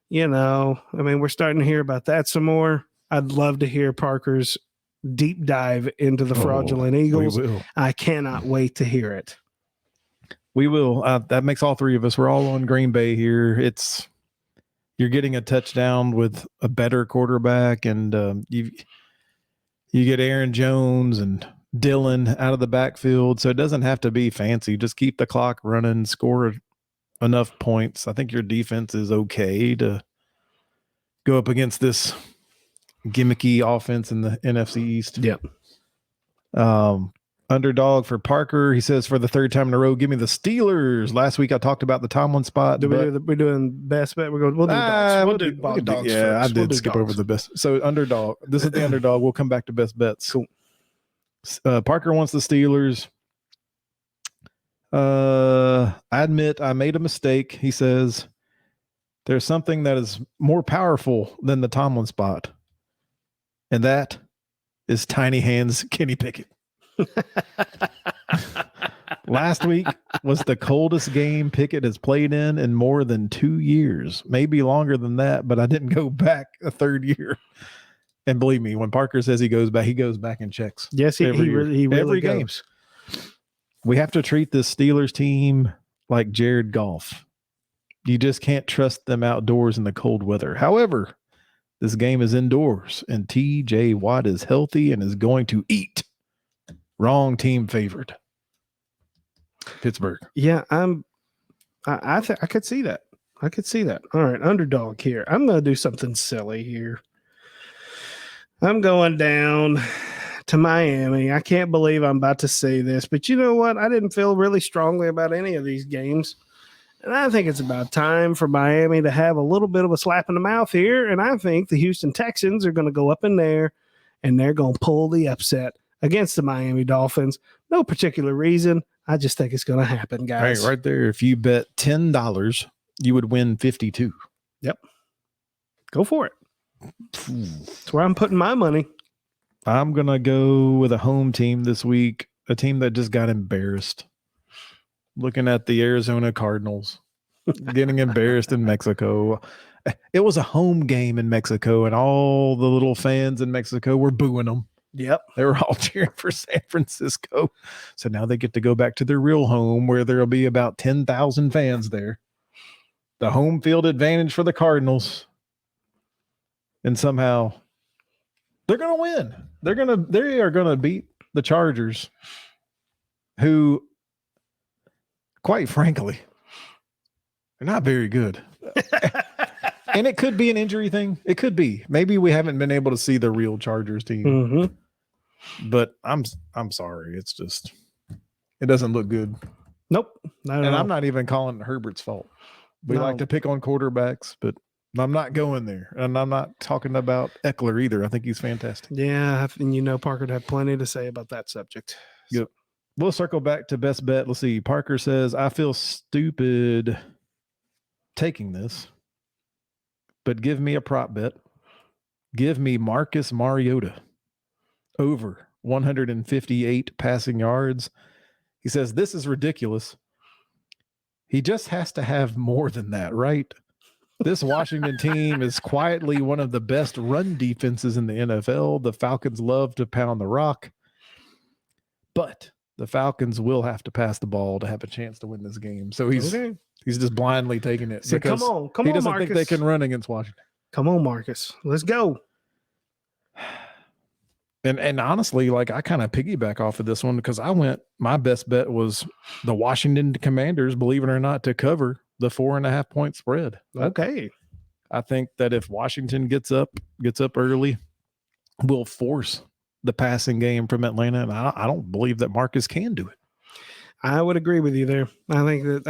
You know, I mean, we're starting to hear about that some more. I'd love to hear Parker's deep dive into the fraudulent Eagles. I cannot wait to hear it. We will. That makes all three of us. We're all on Green Bay here. You're getting a touchdown with a better quarterback, and you get Aaron Jones and Dillon out of the backfield. So it doesn't have to be fancy. Just keep the clock running, score enough points. I think your defense is okay to go up against this gimmicky offense in the NFC East. Yep. Underdog for Parker. He says for the third time in a row, give me the Steelers. Last week I talked about the Tomlin spot. We're doing best bet. We'll do dogs. We'll do dogs yeah, first. I did skip over the best. So underdog. This is the underdog. We'll come back to best bets. Cool. Parker wants the Steelers. I admit I made a mistake. He says there's something that is more powerful than the Tomlin spot, and that is Tiny Hands Kenny Pickett. Last week was the coldest game Pickett has played in more than 2 years, maybe longer than that, but I didn't go back a third year. And believe me, when Parker says he goes back and checks. Yes, he really every goes. Game. We have to treat this Steelers team like Jared Goff. You just can't trust them outdoors in the cold weather. However, this game is indoors, and TJ Watt is healthy and is going to eat. Wrong team favored. Pittsburgh. Yeah, I could see that. I could see that. All right, underdog here. I'm going to do something silly here. I'm going down to Miami. I can't believe I'm about to say this, but you know what? I didn't feel really strongly about any of these games. And I think it's about time for Miami to have a little bit of a slap in the mouth here. And I think the Houston Texans are going to go up in there and they're going to pull the upset against the Miami Dolphins. No particular reason. I just think it's going to happen, guys. Right there. If you bet $10, you would win 52. Yep. Go for it. That's where I'm putting my money. I'm going to go with a home team this week, a team that just got embarrassed. Looking at the Arizona Cardinals getting embarrassed in Mexico. It was a home game in Mexico, and all the little fans in Mexico were booing them. Yep. They were all cheering for San Francisco. So now they get to go back to their real home where there'll be about 10,000 fans there. The home field advantage for the Cardinals. And somehow they're going to win. They are going to beat the Chargers, who, quite frankly, they're not very good. And it could be an injury thing. It could be. Maybe we haven't been able to see the real Chargers team. Mm-hmm. But I'm sorry. It's just, it doesn't look good. Nope. I'm not even calling it Herbert's fault. We like to pick on quarterbacks, but I'm not going there. And I'm not talking about Eckler either. I think he's fantastic. Yeah. And Parker'd have plenty to say about that subject. Yep. We'll circle back to best bet. Let's see. Parker says, I feel stupid taking this, but give me a prop bet. Give me Marcus Mariota over 158 passing yards. He says, this is ridiculous. He just has to have more than that, right? This Washington team is quietly one of the best run defenses in the NFL. The Falcons love to pound the rock, but the Falcons will have to pass the ball to have a chance to win this game. So he's just blindly taking it. So come on, he doesn't think they can run against Washington. Come on, Marcus. Let's go. And honestly, like, I kind of piggyback off of this one because my best bet was the Washington Commanders, believe it or not, to cover the 4.5 point spread. Okay. I think that if Washington gets up early, we'll force the passing game from Atlanta. And I don't believe that Marcus can do it. I would agree with you there. I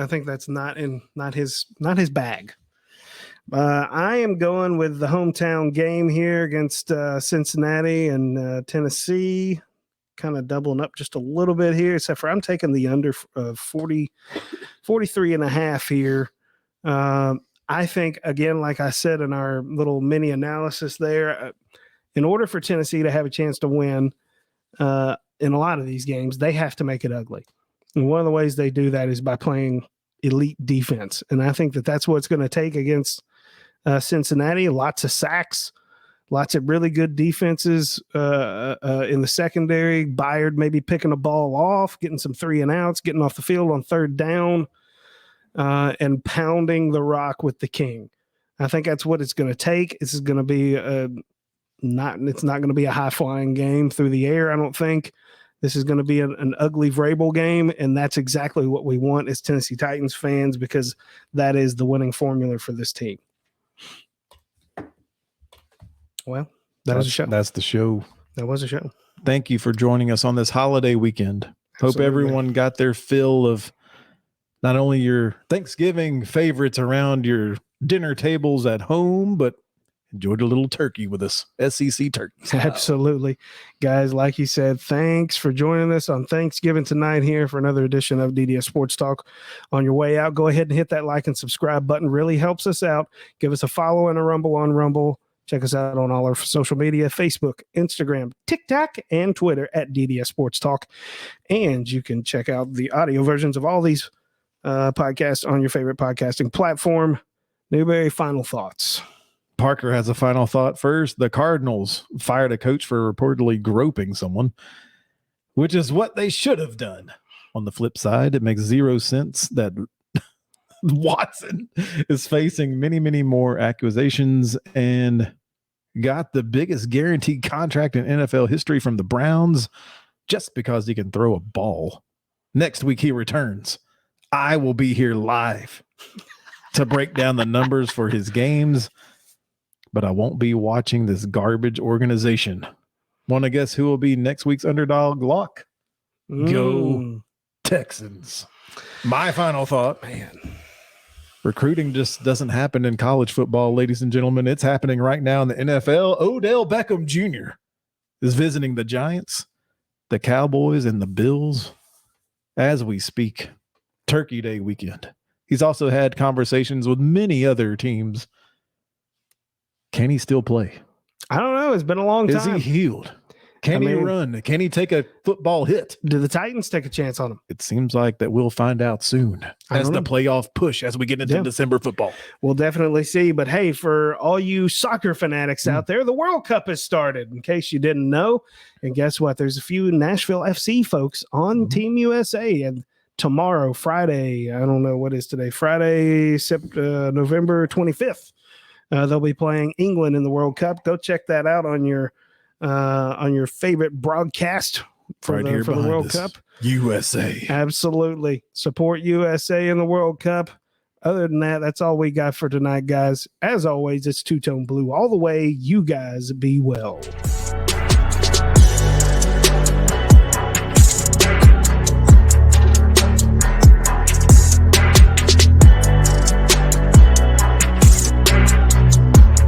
think that's not his bag. I am going with the hometown game here against Cincinnati and Tennessee, kind of doubling up just a little bit here, except for I'm taking the under 43 and a half here. I think, again, like I said in our little mini analysis there, in order for Tennessee to have a chance to win in a lot of these games, they have to make it ugly. And one of the ways they do that is by playing elite defense. And I think that that's what it's going to take against Cincinnati. Lots of sacks, lots of really good defenses in the secondary. Byard maybe picking a ball off, getting some 3 and outs, getting off the field on third down, and pounding the rock with the king. I think that's what it's going to take. This is going to be it's not going to be a high flying game through the air, I don't think. This is going to be an ugly Vrabel game, and that's exactly what we want as Tennessee Titans fans, because that is the winning formula for this team. Well, was a show. That's the show. That was a show. Thank you for joining us on this holiday weekend. Absolutely. Hope everyone got their fill of not only your Thanksgiving favorites around your dinner tables at home, but enjoyed a little turkey with us, SEC turkey style. Absolutely. Guys, like you said, thanks for joining us on Thanksgiving tonight here for another edition of DDS Sports Talk. On your way out, go ahead and hit that like and subscribe button. Really helps us out. Give us a follow and a rumble on Rumble. Check us out on all our social media, Facebook, Instagram, TikTok, and Twitter at DDS Sports Talk. And you can check out the audio versions of all these podcasts on your favorite podcasting platform. Newberry, final thoughts. Parker has a final thought first. The Cardinals fired a coach for reportedly groping someone, which is what they should have done. On the flip side, it makes zero sense that Watson is facing many, many more accusations and got the biggest guaranteed contract in NFL history from the Browns just because he can throw a ball. Next week he returns. I will be here live to break down the numbers for his games, but I won't be watching this garbage organization. Want to guess who will be next week's underdog lock? Go Texans. My final thought, man. Recruiting just doesn't happen in college football, ladies and gentlemen. It's happening right now in the NFL. Odell Beckham Jr. is visiting the Giants, the Cowboys, and the Bills as we speak. Turkey Day weekend. He's also had conversations with many other teams. Can he still play? I don't know. It's been a long time. Is he healed? Can he run? Can he take a football hit? Do the Titans take a chance on him? It seems like that we'll find out soon as the playoff push as we get into December football. We'll definitely see. But hey, for all you soccer fanatics out there, the World Cup has started, in case you didn't know. And guess what? There's a few Nashville FC folks on Team USA. And tomorrow, Friday, I don't know what is today, Friday, November 25th, they'll be playing England in the World Cup. Go check that out on your favorite broadcast for the World Cup. USA. Absolutely. Support USA in the World Cup. Other than that, that's all we got for tonight, guys. As always, it's Two-Tone Blue all the way. You guys be well.